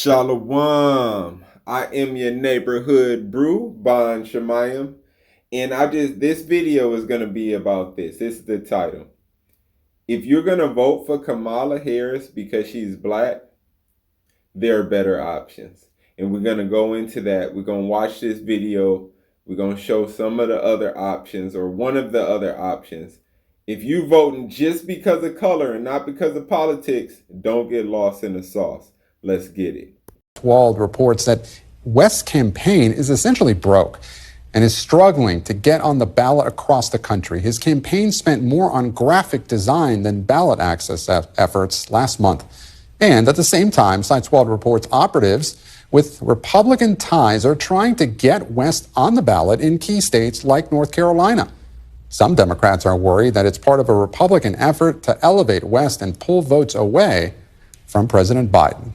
Shalom. I am your neighborhood brew, Bon Shemayim. And this video is going to be about this. This is the title. If you're going to vote for Kamala Harris because she's black, there are better options. And we're going to go into that. We're going to watch this video. We're going to show some of the other options, or one of the other options. If you're voting just because of color and not because of politics, don't get lost in the sauce. Let's get it. Wald reports that West's campaign is essentially broke and is struggling to get on the ballot across the country. His campaign spent more on graphic design than ballot access efforts last month. And at the same time, cites Wald reports, operatives with Republican ties are trying to get West on the ballot in key states like North Carolina. Some Democrats are worried that it's part of a Republican effort to elevate West and pull votes away from President Biden.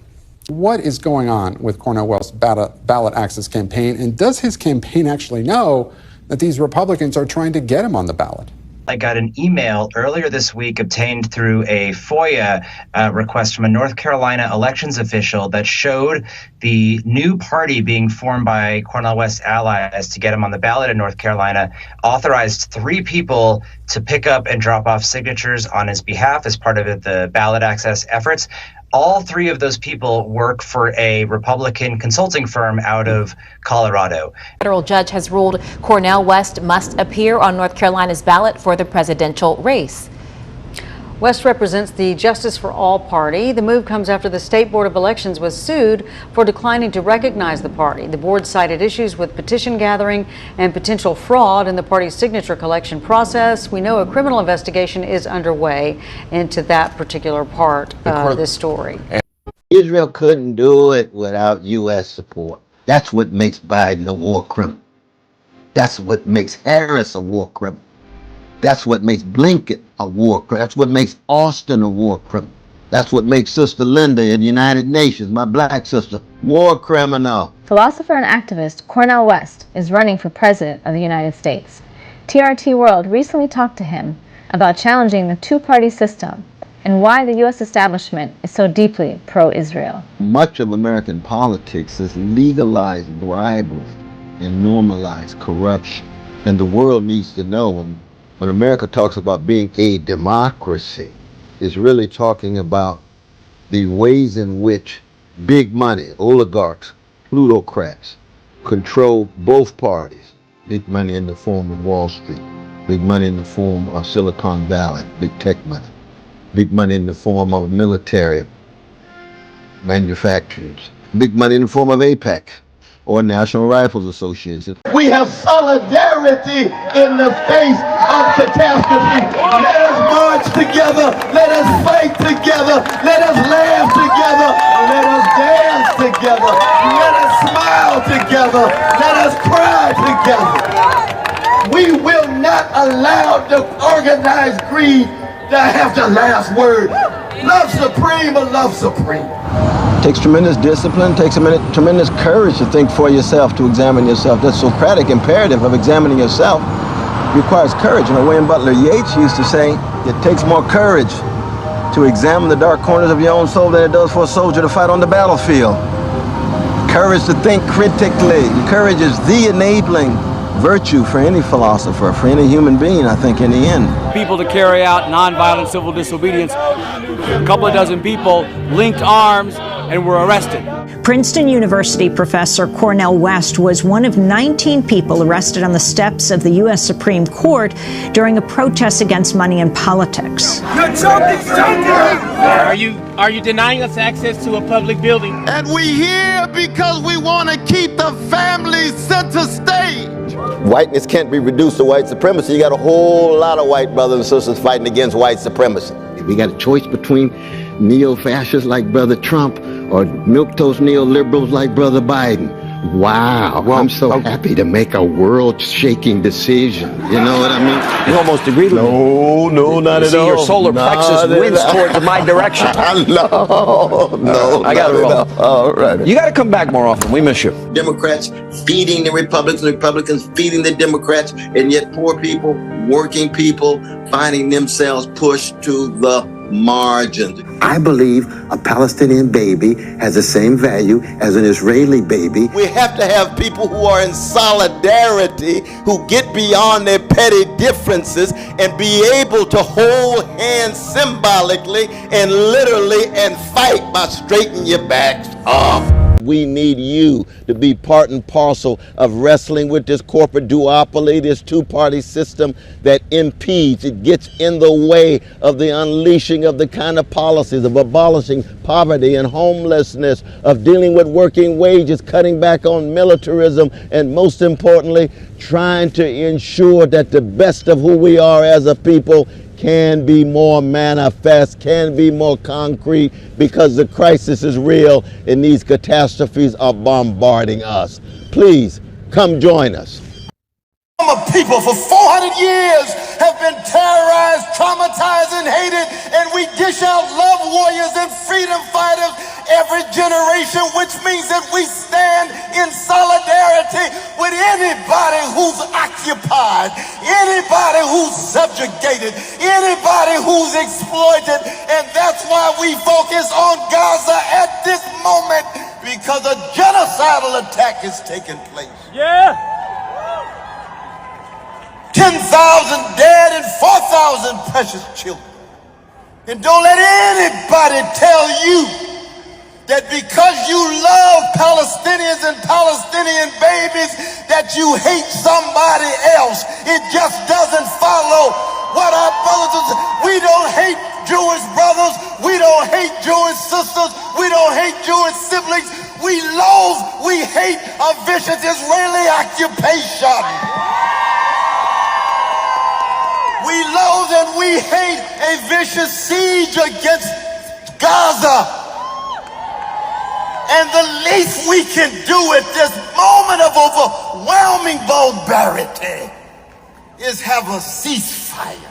What is going on with Cornel West's ballot access campaign, and does his campaign actually know that these Republicans are trying to get him on the ballot? I got an email earlier this week obtained through a FOIA request from a North Carolina elections official that showed the new party being formed by Cornel West's allies to get him on the ballot in North Carolina, authorized 3 people to pick up and drop off signatures on his behalf as part of the ballot access efforts. All 3 of those people work for a Republican consulting firm out of Colorado. A federal judge has ruled Cornel West must appear on North Carolina's ballot for the presidential race. West represents the Justice for All party. The move comes after the State Board of Elections was sued for declining to recognize the party. The board cited issues with petition gathering and potential fraud in the party's signature collection process. We know a criminal investigation is underway into that particular part of this story. Israel couldn't do it without U.S. support. That's what makes Biden a war criminal. That's what makes Harris a war criminal. That's what makes Blinken a war criminal. That's what makes Austin a war criminal. That's what makes Sister Linda in the United Nations, my black sister, war criminal. Philosopher and activist Cornel West is running for president of the United States. TRT World recently talked to him about challenging the two-party system and why the U.S. establishment is so deeply pro-Israel. Much of American politics is legalized bribery and normalized corruption. And the world needs to know when America talks about being a democracy, is really talking about the ways in which big money, oligarchs, plutocrats, control both parties. Big money in the form of Wall Street, big money in the form of Silicon Valley, big tech money, big money in the form of military manufacturers, big money in the form of AIPAC, or National Rifles Association. We have solidarity in the face of catastrophe. Let us march together. Let us fight together. Let us laugh together. Let us dance together. Let us smile together. Let us cry together. We will not allow the organized greed to have the last word. Love supreme or love supreme. It takes tremendous discipline, takes tremendous courage to think for yourself, to examine yourself. That Socratic imperative of examining yourself requires courage. You know, William Butler Yeats used to say, it takes more courage to examine the dark corners of your own soul than it does for a soldier to fight on the battlefield. Courage to think critically. Courage is the enabling virtue for any philosopher, for any human being, I think, in the end. People to carry out nonviolent civil disobedience. A couple of dozen people linked arms and were arrested. Princeton University professor Cornel West was one of 19 people arrested on the steps of the U.S. Supreme Court during a protest against money in politics. You're joking, Are you denying us access to a public building? And we here because we want to keep the family center stage. Whiteness can't be reduced to white supremacy. You got a whole lot of white brothers and sisters fighting against white supremacy. We got a choice between neo-fascists like Brother Trump or milquetoast neoliberals like Brother Biden. Wow, well, I'm so happy to make a world-shaking decision. You know what I mean? You almost agreed with me. No, not at all. See, your solar plexus winds towards my direction. No, I got it wrong. All right. You got to come back more often. We miss you. Democrats feeding the Republicans, Republicans feeding the Democrats, and yet poor people, working people, finding themselves pushed to the margins. I believe a Palestinian baby has the same value as an Israeli baby. We have to have people who are in solidarity, who get beyond their petty differences and be able to hold hands symbolically and literally and fight by straightening your backs up. We need you to be part and parcel of wrestling with this corporate duopoly, this two-party system that impedes, it gets in the way of the unleashing of the kind of policies of abolishing poverty and homelessness, of dealing with working wages, cutting back on militarism, and most importantly, trying to ensure that the best of who we are as a people can be more manifest, can be more concrete, because the crisis is real and these catastrophes are bombarding us. Please come join us. People for 400 years have been terrorized, traumatized, and hated, and we dish out love warriors and freedom fighters every generation, which means that we stand in solidarity with anybody who's occupied, anybody who's subjugated, anybody who's exploited, and that's why we focus on Gaza at this moment, because a genocidal attack is taking place. Yeah! 10,000 dead and 4,000 precious children. And don't let anybody tell you that because you love Palestinians and Palestinian babies that you hate somebody else. It just doesn't follow what our brothers and sisters. We don't hate Jewish brothers. We don't hate Jewish sisters. We don't hate Jewish siblings. We loathe, we hate a vicious Israeli occupation. We loathe and we hate a vicious siege against Gaza. And the least we can do at this moment of overwhelming barbarity is have a ceasefire.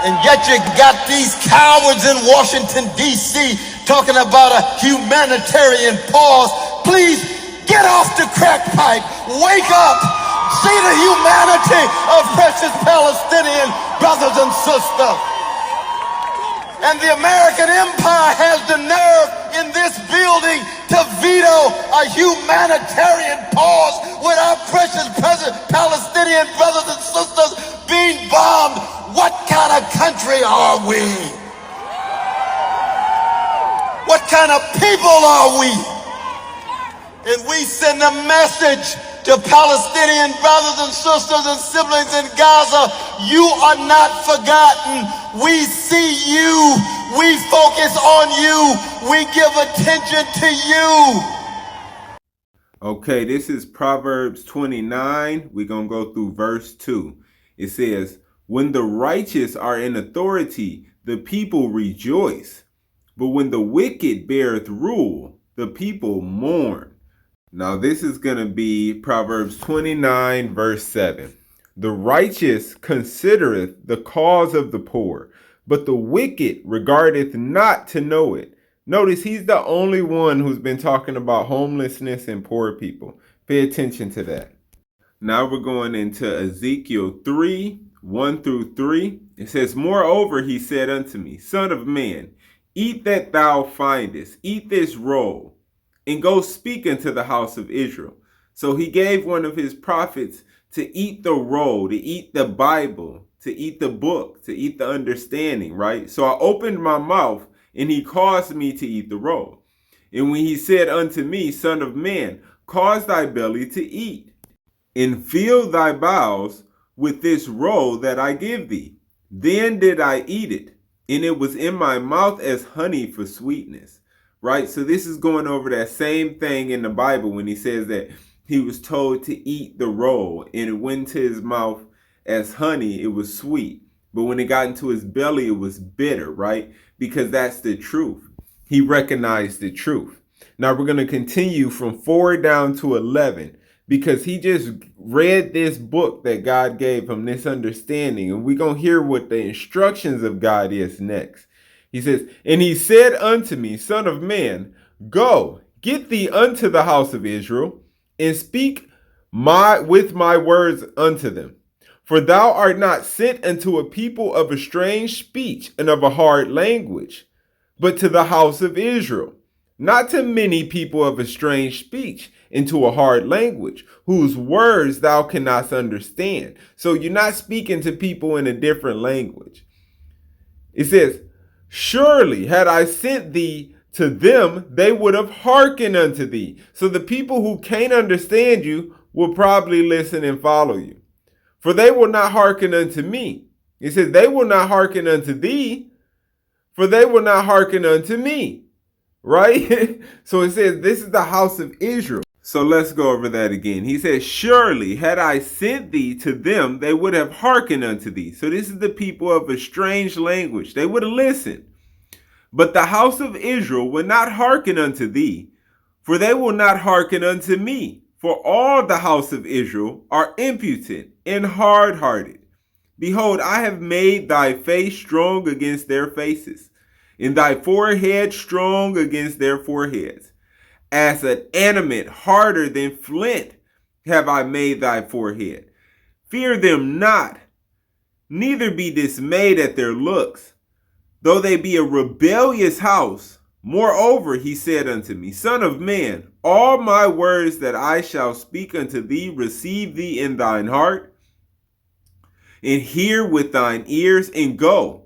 And yet you got these cowards in Washington, D.C. talking about a humanitarian pause. Please get off the crack pipe. Wake up. See the humanity of precious Palestinian brothers and sisters. And the American empire has the nerve in this building to veto a humanitarian pause with our precious Palestinian brothers and sisters being bombed. What kind of country are we? What kind of people are we? And we send a message to Palestinian brothers and sisters and siblings in Gaza: you are not forgotten. We see you. We focus on you. We give attention to you. Okay, this is Proverbs 29. We're going to go through verse 2. It says, when the righteous are in authority, the people rejoice. But when the wicked beareth rule, the people mourn. Now this is going to be Proverbs 29 verse 7. The righteous considereth the cause of the poor, but the wicked regardeth not to know it. Notice he's the only one who's been talking about homelessness and poor people. Pay attention to that. Now we're going into Ezekiel 3, 1 through 3. It says, moreover, he said unto me, Son of man, eat that thou findest, eat this roll, and go speak unto the house of Israel. So he gave one of his prophets to eat the roll, to eat the Bible, to eat the book, to eat the understanding, right? So I opened my mouth, and he caused me to eat the roll. And when he said unto me, Son of man, cause thy belly to eat, and fill thy bowels with this roll that I give thee. Then did I eat it, and it was in my mouth as honey for sweetness. Right? So this is going over that same thing in the Bible when he says that he was told to eat the roll and it went to his mouth as honey. It was sweet. But when it got into his belly, it was bitter, right? Because that's the truth. He recognized the truth. Now we're going to continue from 4 down to 11 because he just read this book that God gave him, this understanding. And we're going to hear what the instructions of God is next. He says, and he said unto me, Son of man, go, get thee unto the house of Israel, and speak with my words unto them. For thou art not sent unto a people of a strange speech and of a hard language, but to the house of Israel, not to many people of a strange speech and to a hard language, whose words thou cannot understand. So you're not speaking to people in a different language. It says, surely had I sent thee to them, they would have hearkened unto thee. So the people who can't understand you will probably listen and follow you. For they will not hearken unto me. He says, they will not hearken unto thee, for they will not hearken unto me. Right? So it says, this is the house of Israel. So let's go over that again. He says, surely had I sent thee to them, they would have hearkened unto thee. So this is the people of a strange language. They would have listened. But the house of Israel will not hearken unto thee, for they will not hearken unto me. For all the house of Israel are impudent and hard-hearted. Behold, I have made thy face strong against their faces, and thy forehead strong against their foreheads. As an adamant harder than flint have I made thy forehead. Fear them not, neither be dismayed at their looks, though they be a rebellious house. Moreover, he said unto me, Son of man, all my words that I shall speak unto thee, receive thee in thine heart, and hear with thine ears, and go.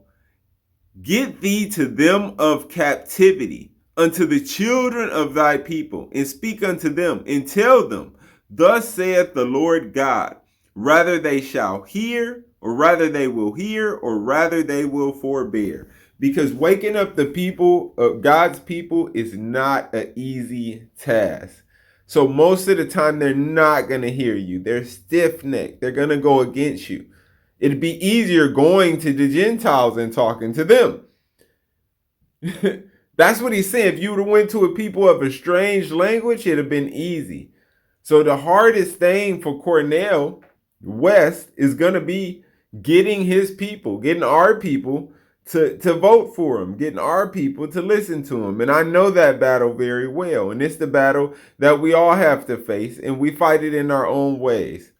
Get thee to them of captivity, unto the children of thy people, and speak unto them, and tell them, Thus saith the Lord God, rather they shall hear, or rather they will hear, or rather they will forbear. Because waking up the people, God's people, is not an easy task. So most of the time, they're not going to hear you. They're stiff-necked. They're going to go against you. It'd be easier going to the Gentiles and talking to them. That's what he's saying. If you would have went to a people of a strange language, it'd have been easy. So the hardest thing for Cornel West is going to be getting his people, getting our people to vote for him, getting our people to listen to him. And I know that battle very well. And it's the battle that we all have to face, and we fight it in our own ways.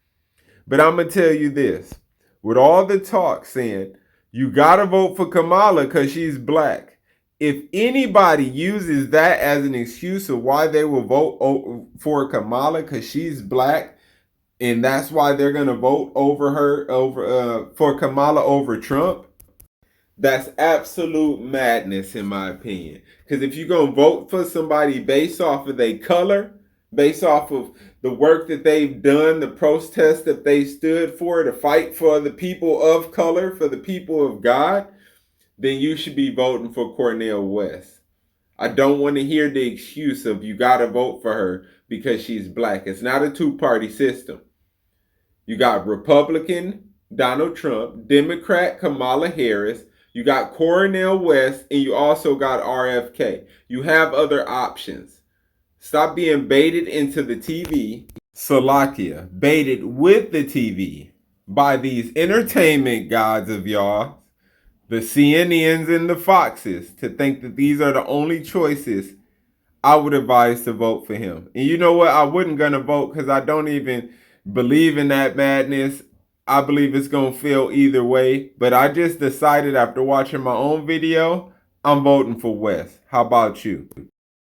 But I'm going to tell you this. With all the talk saying, you got to vote for Kamala because she's black. If anybody uses that as an excuse of why they will vote for Kamala because she's black, and that's why they're going to vote over her, for Kamala over Trump, that's absolute madness in my opinion. Because if you're going to vote for somebody based off of their color, based off of the work that they've done, the protests that they stood for, to fight for the people of color, for the people of God, then you should be voting for Cornel West. I don't want to hear the excuse of you got to vote for her because she's black. It's not a two-party system. You got Republican Donald Trump, Democrat Kamala Harris, you got Cornel West, and you also got RFK. You have other options. Stop being baited into the TV, Salakia, baited with the TV by these entertainment gods of y'all, the CNNs and the Foxes, to think that these are the only choices. I would advise to vote for him. And you know what? I wasn't going to vote because I don't even believe in that madness. I believe it's going to feel either way. But I just decided after watching my own video, I'm voting for West. How about you?